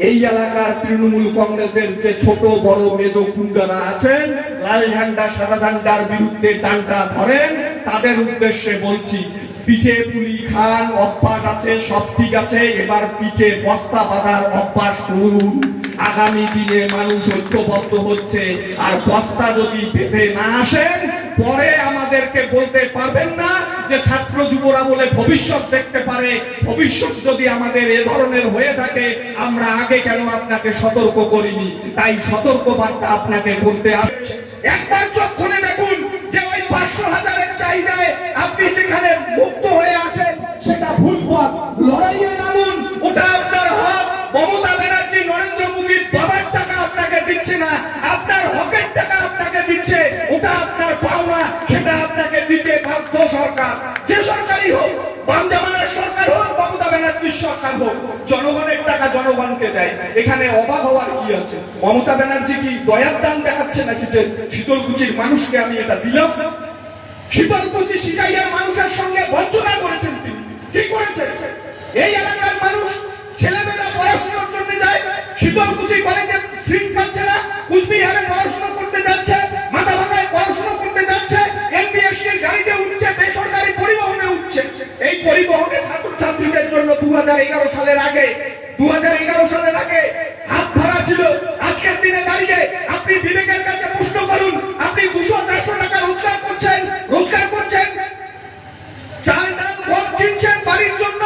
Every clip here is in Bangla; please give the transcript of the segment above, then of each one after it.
এই এলাকার তৃণমূল কংগ্রেসের যে ছোট বড় মেজ গুন্ডারা আছেন, লাল ঝান্ডা সাদা ঝান্ডার বিরুদ্ধে ডান্ডা ধরেন, তাদের উদ্দেশ্যে বলছি, পিঠে পুলি খান অভ্যাস আছে, সব ঠিক আছে, এবার পিঠে বস্তা বাঁধার অভ্যাস করুন। আগামী দিনে মানুষ ঐক্যবদ্ধ হচ্ছে, আর বস্তা যদি বেঁধে না আসেন, পরে আমাদেরকে বলতে পারবেন না যে ছাত্র যুবরা বলে ভবিষ্যৎ দেখতে পারে। ভবিষ্যৎ যদি আমাদের এ ধরনের হয়ে থাকে, আমরা আগে কেন আপনাকে সতর্ক করিনি? তাই সতর্ক বার্তা আপনাকে বলতে আসছে। একবার চোখ খুলে দেখুন যে ওই 500,000-এর চাহিদায় আপনি যেখানে মুক্ত হয়ে আছেন সেটা ভুল পথ। লড়াইয়ে নামুন, ওটা আপনার হক। মমতা ব্যানার্জি নরেন্দ্র মোদীর বাবার টাকা আপনাকে দিচ্ছে না, আপনার হকের টাকা আপনাকে দিচ্ছে, ওটা আপনার পাওনা, সেটা আপনাকে দিতে বাধ্য সরকার। যে সরকারই হোক, বাম জামানার সরকার হোক, মমতা ব্যানার্জির সরকার হোক, জনগণের টাকা জনগণকে দেয়। এখানে অবাক হওয়ার কি আছে? মমতা ব্যানার্জি কি দয়ার দান দেখাচ্ছে নাকি যে শীতলকুচির মানুষকে আমি এটা দিলাম? শীতলকুচি সিটাইয়ার মানুষের সঙ্গে বঞ্চনা করেছেন তিনি। কি করেছেন? এই এলাকার মানুষ ছেলেমেয়েরা পড়াশোনার জন্য যায়, শীতলকুচি কলেজে সিট পাচ্ছে না, কুচবিহারে পড়াশোনা করতে যাচ্ছে, মাথাভাঙায় পড়াশোনা করতে যাচ্ছে, এনবিএসসির গাড়িতে উঠছে, বেসরকারি পরিবহনে উঠছে। এই পরিবহনে ছাত্রছাত্রীদের জন্য 2011 সালের আগে হাত ভাড়া ছিল। আজকের দিনে দাঁড়িয়ে আপনি বিবেকের কাছে প্রশ্ন করুন, আপনি 200-400 টাকা রোজগার করছেন, চাল ডাল গম কিনছেন বাড়ির জন্য,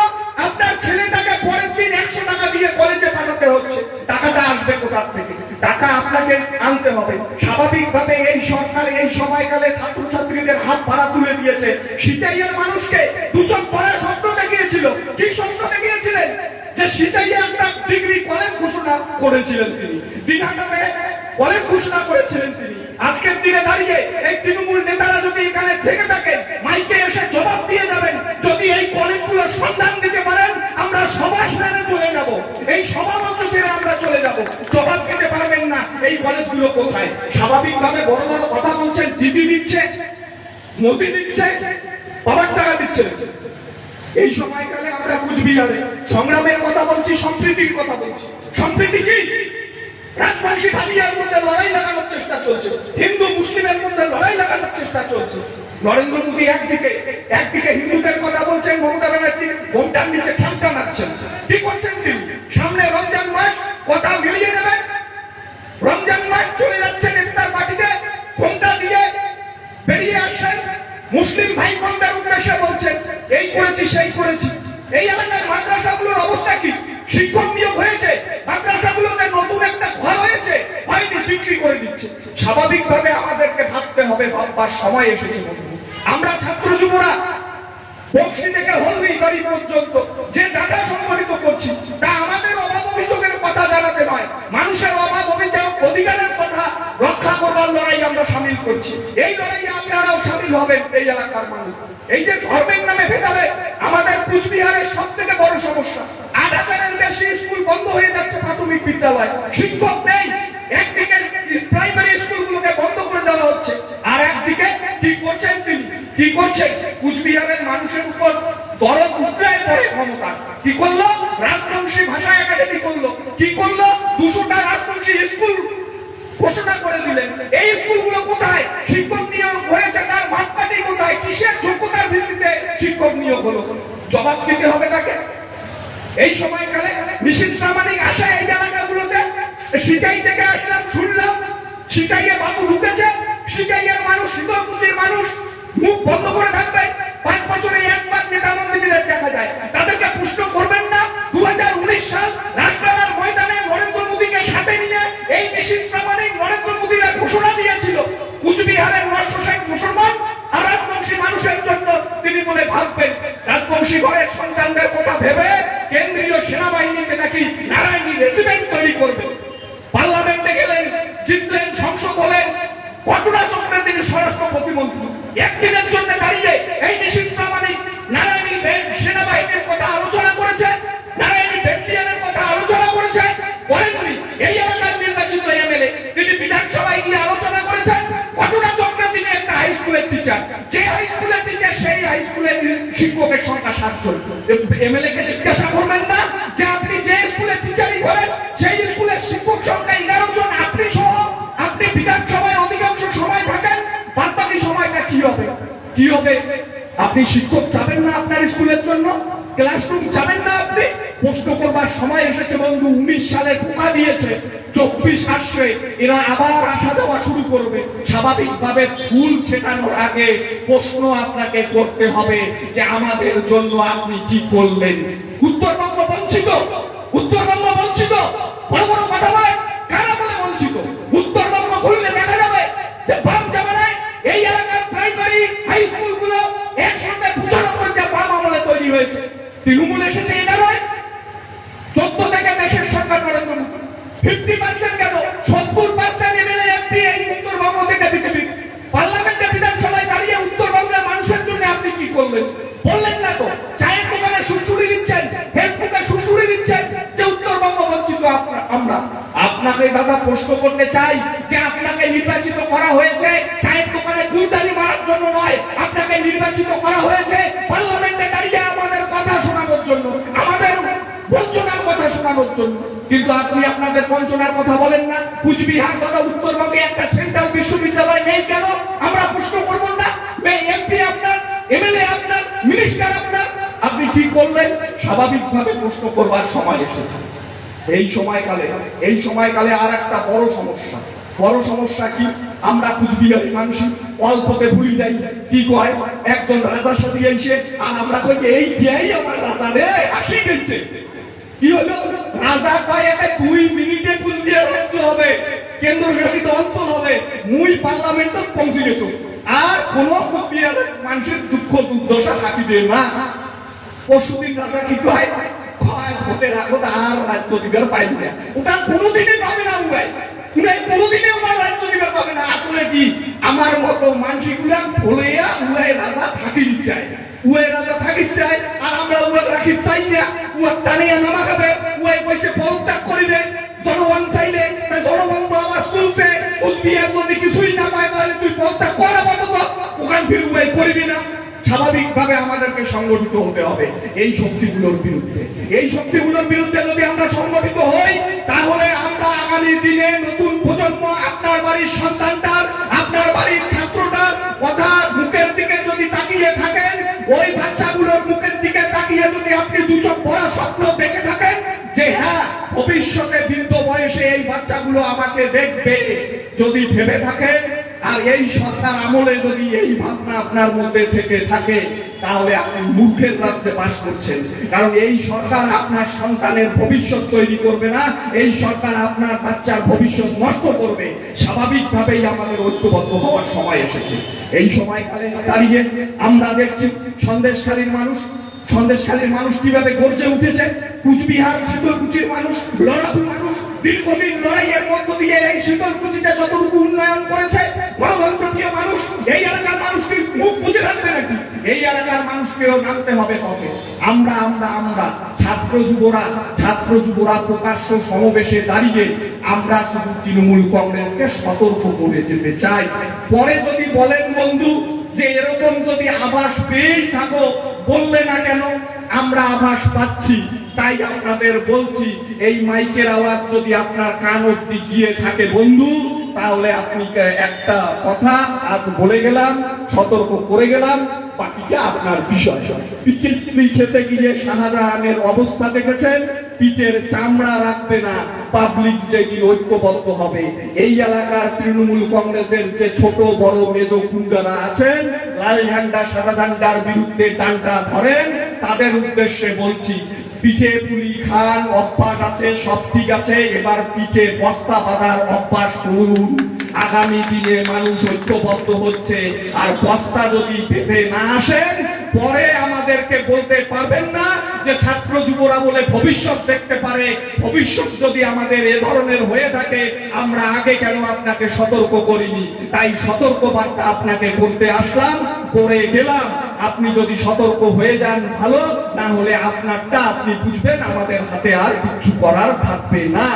আপনার ছেলেটাকে পরের দিন 100 টাকা দিয়ে কলেজে পাঠাতে হচ্ছে। টাকাটা আসবে কোথা থেকে? টাকা আপনাকে আনতে হবে। স্বাভাবিকভাবে এই সরকার এই সময়কালে ছাত্রছাত্রীদের হাত ভাড়া তুলে দিয়েছে। সিটাইয়ের মানুষকে দুচোখ পড়ার স্বপ্ন দেখিয়েছিল। কি স্বপ্ন দেখিয়েছিলেন? যে সিটাইয়ে একটা ডিগ্রি কলেজ ঘোষণা করেছিলেন তিনি, দিনহাটাতে কলেজ ঘোষণা করেছিলেন তিনি। আজকের দিনে দাঁড়িয়ে এই তৃণমূল নেতারা যদি এখানে থেকে থাকেন, মাইকে এসে জবাব দিয়ে যাবেন। যদি এই কলেজগুলোর সন্ধান দিতে পারেন, আমরা সভা ছেড়ে চলে যাব, এই সভামঞ্চ ছেড়ে আমরা চলে যাব। জবাব দিতে পারবেন না এই কলেজগুলো কোথায়। স্বাভাবিকভাবে বড় বড় কথা বলছেন, দিদি দিচ্ছে, মোদি দিচ্ছে, বাবার টাকা দিচ্ছে। এই সময়কালে আমরা কুচবিহারে সংগ্রামের কথা বলছি, সম্প্রীতির কথা বলছি। সম্প্রীতি কি? রাজবংশী ভাইয়ার মধ্যে লড়াই লাগানোর চেষ্টা চলছে, হিন্দু মুসলিমের মধ্যে লড়াই লাগানোর চেষ্টা চলছে। নরেন্দ্র মোদী একদিকে হিন্দুদের কথা বলছেন, মমতা ব্যানার্জি ঘোমটার নিচে ঠান্ডা নাচ্ছেন। কি করছেন তিনি? সামনে রমজান মাস, কথা মিলিয়ে দেবেন। রমজান মাস চলে যাচ্ছে, নেতার পার্টিতে ঘোমটা দিয়ে বেরিয়ে আসছেন, মুসলিম ভাই বোনদের উদ্দেশ্যে বলছেন এই করেছি সেই করেছি। এই এলাকার মাদ্রাসাগুলোর অবস্থা কি? শিক্ষক নিয়োগ হয়েছে, মাদ্রাসাগুলোতে নতুন একটা ঘর হয়েছে, হয়নি, বিক্রি করে দিচ্ছে। স্বাভাবিকভাবে আমাদেরকে ভাবতে হবে, ভাববার সময় এসেছে। আমরা ছাত্র যুবরা বক্সি থেকে হলদিবাড়ি পর্যন্ত যে যাত্রা সংগঠিত করছি, তা আমাদের অভাব অভিযোগের কথা জানাতে নয়, মানুষের অভাব অভিযোগ অধিকারের কথা রক্ষা করবার লড়াই আমরা সামিল করছি। এই লড়াইয়ে আপনারাও সামিল হবেন, এই এলাকার মানুষ। এই যে ধর্মের নামে ভেদাভেদ আমাদের কুচবিহারের সব থেকে বড় সমস্যা। 8,000-এর বেশি স্কুল বন্ধ হয়ে যাচ্ছে, প্রাথমিক বিদ্যালয়, শিক্ষক নেই। একদিকে প্রাইমারি স্কুলগুলোকে বন্ধ করে দেওয়া হচ্ছে, আর একদিকে কি করছেন তিনি? কি করছেন? কুচবিহারের মানুষের উপর দরদ উদ্রায় পড়ে মমতা। কি করলো? রাজবংশী ভাষা একাডেমি করলো। কি করলো? 200টা রাজবংশী স্কুল ঘোষণা করে দিলেন। এই স্কুলগুলো কোথায়? শিক্ষক নিয়োগ হয়েছে, তার মাপকাঠি কোথায়? কিসের যোগ্যতার ভিত্তিতে শিক্ষক নিয়োগ হলো? জবাব দিতে হবে তাকে। এই সময়কালে নিশীথ প্রামাণিক আসে এই এলাকাগুলোতে। সিটাই থেকে আসলাম, শুনলাম সিটাইয়ে বাবু ঢুকেছে। সিটাইয়ের মানুষ, শীতলকুচির মানুষ মুখ বন্ধ করে থাকবে। 5 বছরে একবার নেতা মন্ত্রীদের দেখা যায়, তাদেরকে প্রশ্ন করবেন না? 2019 সাল রাজপালার ময়দানে নরেন্দ্র মোদীকে সাথে নিয়ে এই নিশীথ প্রামাণিক নরেন্দ্র মোদীরা ঘোষণা দিয়েছিল কুচবিহারের 960 মুসলমান আর রাজবংশী মানুষের জন্য তিনি বলে ভাববেন। রাজবংশী ঘরের সন্তানদের কথা ভেবে কেন্দ্রীয় সেনাবাহিনীতে নাকি নারায়ণী রেজিমেন্ট তৈরি করবে। পার্লামেন্টে গেলেন, জিতলেন, সংসদ হলেন, ঘটনাচক্রে তিনি স্বরাষ্ট্র প্রতিমন্ত্রী। একদিনের জন্য দাঁড়িয়ে এই নিশীথ প্রামাণিক নারায়ণী সেনাবাহিনীর কথা আলোচনা করেছে, নারায়ণী ব্যাটালিয়নের কথা আলোচনা করেছে, করেননি। এই এলাকার নির্বাচিত এমএলএ তিনি বিধানসভায় গিয়ে আলোচনা করেছেন। ঘটনাচক্রে তিনি একটা হাই স্কুলের টিচার, যে হাই স্কুলের টিচার সেই হাই স্কুলের শিক্ষকের সংখ্যা 7 জন। এমএলএ কে জিজ্ঞাসা করবেন না যে আপনি যে স্কুলের টিচারই করেন, সে আপনি শিক্ষক চাবেন না আপনার স্কুলের জন্য? ক্লাসরুম চাবেন না আপনি? প্রশ্ন করবার সময় এসেছে বন্ধু। 19 সালে ঢোকা দিয়েছে, 24 আসছে, এরা আবার আসা দেওয়া শুরু করবে। স্বাভাবিকভাবে ফুল ছেটানোর আগে প্রশ্ন আপনাকে করতে হবে যে আমাদের জন্য আপনি কি করলেন। উত্তরবঙ্গ বঞ্চিত, উত্তরবঙ্গ বঞ্চিত, বড় বড় কথা বলে কারা বলে বঞ্চিত? উত্তরবঙ্গ খুললে দেখা যাবে যে বাম জামানায় এই এলাকার প্রাইমারি হাই স্কুলগুলো একসঙ্গে 95টা বাম আমলে তৈরি হয়েছে। তৃণমূল এসেছে এটা নয়, 14 থেকে দেশের সরকার নরেন্দ্র মোদী। 50% কেন 70% এমএলএ এমপি এই উত্তরবঙ্গ থেকে বিজেপি। পার্লামেন্টে বিধানসভায় দাঁড়িয়ে উত্তরবঙ্গের মানুষের জন্য আপনি কি করলেন বললেন না তো। চায়ের দোকানে সুড়সুড়ি দিচ্ছেন, ফেসবুকে সুড়সুড়ি দিচ্ছেন যে উত্তরবঙ্গ বঞ্চিত আমরা। আপনাকে দাদা প্রশ্ন করতে চাই যে আপনাকে নির্বাচিত করা হয়েছে চায়ের দোকানে গুলদানি মারার জন্য নয়, আপনাকে নির্বাচিত করা হয়েছে পার্লামেন্টে দাঁড়িয়ে আমাদের কথা শোনানোর জন্য, আমাদের বঞ্চনার কথা শোনানোর জন্য। কিন্তু আপনি আপনাদের বঞ্চনার কথা বলেন না। কুচবিহার তথা উত্তরবঙ্গে একটা সেন্ট্রাল বিশ্ববিদ্যালয় নেই কেন? আমরা প্রশ্ন করব না? এমপি আপনার, এমএলএ আপনার, মিনিস্টার আপনার, আপনি কি করলেন? স্বাভাবিকভাবে প্রশ্ন করবার সময় এসেছে। এই সময়কালে আর একটা বড় সমস্যা কি? আমরা কুচবিহারি মানুষ অল্পতে ভুলি যাই। কি কয় একজন রাজার সাথে এসে, আর আমরা কই এই যেই আমার রাজা রে আসি গেছে। কি হলো? রাজা কয় একে 2 মিনিটে কুচবিহার রাজ্য হবে, কেন্দ্রশাসিত অঞ্চল হবে, মুই পার্লামেন্টে পৌঁছে গেছ। আর কোন কুচবিহারের মানুষের দুঃখ দুর্দশা থাকিবে না। পরশুদিন রাজা কি কয়? ভোটে রাখো আর রাজ্য দিবার পাইবে না। ওটা কোনোদিনই পাবে না উনাই কোনোদিনই আমার রাজ্য দিবার পাবে না। আসলে কি আমার মতো মানুষগুলা ভোলেয়া উয়াই রাজা থাকিতে চায়, আর আমরা উয়া রাখি চাই না। উয়া টানিয়া নামা খাবে, উয়াই কইছে পদত্যাগ করিবে। জনগণ চাইলে জনগণ তো আওয়াজ তুলছে, কুচবিহার যদি কিছুই না পায় তাহলে তুই পদত্যাগ করা পর্যন্ত ওখান ফিরে উয়াই করবি না। স্বাভাবিকভাবে আমাদেরকে সংগঠিত হতে হবে এই শক্তিগুলোর বিরুদ্ধে। এই শক্তিগুলোর বিরুদ্ধে যদি আমরা সংগঠিত হই, তাহলে আমরা আগামী দিনে নতুন প্রজন্ম, আপনার বাড়ির সন্তানটার, আপনার বাড়ির ছাত্রটার কথা মুখের দিকে যদি তাকিয়ে থাকেন, ওই বাচ্চাগুলোর মুখের দিকে তাকিয়ে যদি আপনি দু চোখ ভরা স্বপ্ন দেখে থাকেন যে হ্যাঁ ভবিষ্যতে বৃদ্ধ বয়সে এই বাচ্চাগুলো আমাকে দেখবে, যদি ভেবে থাকেন, আর এই সরকার আমলে যদি এই ভাবনা আপনার মধ্যে থেকে থাকে, তাহলে আপনি মূর্খের রাজ্যে বাস করছেন। কারণ এই সরকার আপনার সন্তানের ভবিষ্যৎ তৈরি করবে না, এই সরকার আপনার বাচ্চার ভবিষ্যৎ নষ্ট করবে। স্বাভাবিকভাবেই আমাদের ঐক্যবদ্ধ হওয়ার সময় এসেছে। এই সময়কালে দাঁড়িয়ে আমরা দেখছি সন্দেশখালীর মানুষ কিভাবে গর্জে উঠেছে। কুচবিহার শীতলকুচির মানুষ, লড়াকু মানুষ, দীর্ঘদিন লড়াইয়ের মধ্য দিয়ে এই শীতলকুচিতে যতটুকু উন্নয়ন করেছে, গণতন্ত্রপ্রিয় মানুষ, এই এলাকার মানুষকে মুখ বুঝে থাকবে নাকি? এই এলাকার মানুষকেও নামতে হবে পথে। আমরা ছাত্র যুবরা প্রকাশ্য সমাবেশে দাঁড়িয়ে আমরা শুধু তৃণমূল কংগ্রেসকে সতর্ক করে যেতে চাই। পরে যদি বলেন বন্ধু যে এরকম যদি আভাস পেয়েই থাকো, বললে না কেন? আমরা আভাস পাচ্ছি, তাই আপনাদের বলছি, এই মাইকের আওয়াজ যদি আপনার কান অবধি গিয়ে থাকে বন্ধু, তাহলে আপনি একটা কথা আজ বলে গেলাম, সতর্ক করে গেলাম, বাকিটা আপনার বিষয়। পিচের খেতে গিয়ে শাহজাহানের অবস্থা দেখেছেন, পিচের চামড়া রাখবে না। পাবলিক যেদিন ঐক্যবদ্ধ হবে, এই এলাকার তৃণমূল কংগ্রেসের যে ছোট বড় মেজ গুন্ডারা আছেন, লাল ঝান্ডা সাদা ঝান্ডার বিরুদ্ধে ডান্ডা ধরেন, তাদের উদ্দেশ্যে বলছি, পিঠে পুলি খান অভ্যাস আছে, সব ঠিক আছে, এবার পিঠে বস্তা বাঁধার অভ্যাস করুন। আগামী দিনে মানুষ ঐক্যবদ্ধ হচ্ছে, আর বস্তা যদি বেঁধে না আসেন, পরে আমাদেরকে বলতে পারবেন না যে ছাত্র যুবরা বলে ভবিষ্যৎ দেখতে পারে। ভবিষ্যৎ যদি আমাদের এ ধরনের হয়ে থাকে, আমরা আগে কেন আপনাকে সতর্ক করিনি? তাই সতর্ক বার্তা আপনাকে করতে আসলাম, করে গেলাম। আপনি যদি সতর্ক হয়ে যান ভালো, না হলে আপনারটা আপনি বুঝবেন, আমাদের হাতে আর কিছু করার থাকবে না।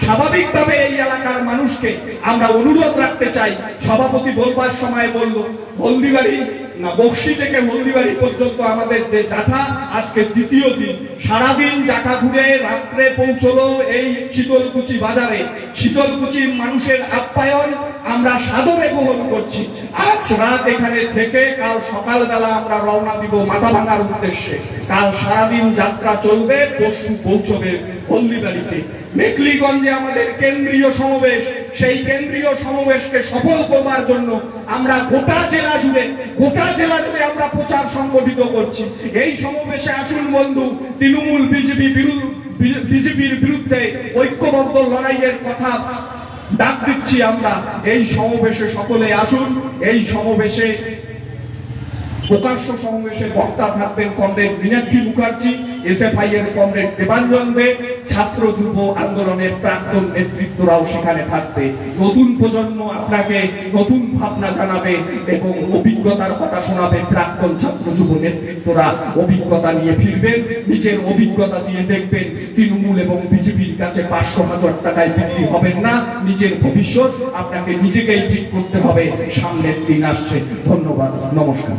স্বাভাবিকভাবে এই এলাকার মানুষকে আমরা অনুরোধ রাখতে চাই। সভাপতি বলবার সময় বলল হলদিবাড়ি না বক্সি থেকে হলদিবাড়ি পর্যন্ত আমাদের যে যাত্রা আজকে দ্বিতীয় দিন, সারাদিন জাকা ঘুরে রাত্রে পৌঁছলো এই শীতলকুচি বাজারে। শীতলকুচির মানুষের আপ্যায়ন আমরা সাদরে গ্রহণ করছি। আজ রাত এখানে থেকে কাল সকালবেলা আমরা রওনা দিব মাথাভাঙার উদ্দেশ্যে। কাল সারাদিন যাত্রা চলবে, পরশু পৌঁছবে হলদিবাড়িতে। মেখলিগঞ্জে আমাদের কেন্দ্রীয় সমাবেশ, সেই কেন্দ্রীয় সমাবেশকে সফল করবার জন্য আমরা গোটা জেলা জুড়ে আমরা প্রচার সংগঠিত করছি। এই সমাবেশে আসুন বন্ধু, তৃণমূল বিজেপির বিরুদ্ধে ঐক্যবদ্ধ লড়াইয়ের কথা ডাক দিচ্ছি আমরা। এই সমাবেশে সকলে আসুন। এই সমাবেশে প্রকাশ্য সমাবেশে বক্তা থাকবেন কমরেড মীনাক্ষী মুখার্জি, এসএফআই এর কমরেড দেবাঞ্জন দে, ছাত্র যুব আন্দোলনের প্রাক্তন নেতৃত্বরাও সেখানে থাকবে। নতুন প্রজন্ম আপনাকে নতুন ভাবনা জানাবে এবং অভিজ্ঞতার কথা শোনাবে। প্রাক্তন ছাত্র যুব নেতৃত্বরা অভিজ্ঞতা নিয়ে ফিরবেন, নিজের অভিজ্ঞতা দিয়ে দেখবেন তৃণমূল এবং বিজেপির কাছে 500,000 টাকায় বিক্রি হবেন না। নিজের ভবিষ্যৎ আপনাকে নিজেকেই ঠিক করতে হবে। সামনের দিন আসছে। ধন্যবাদ, নমস্কার।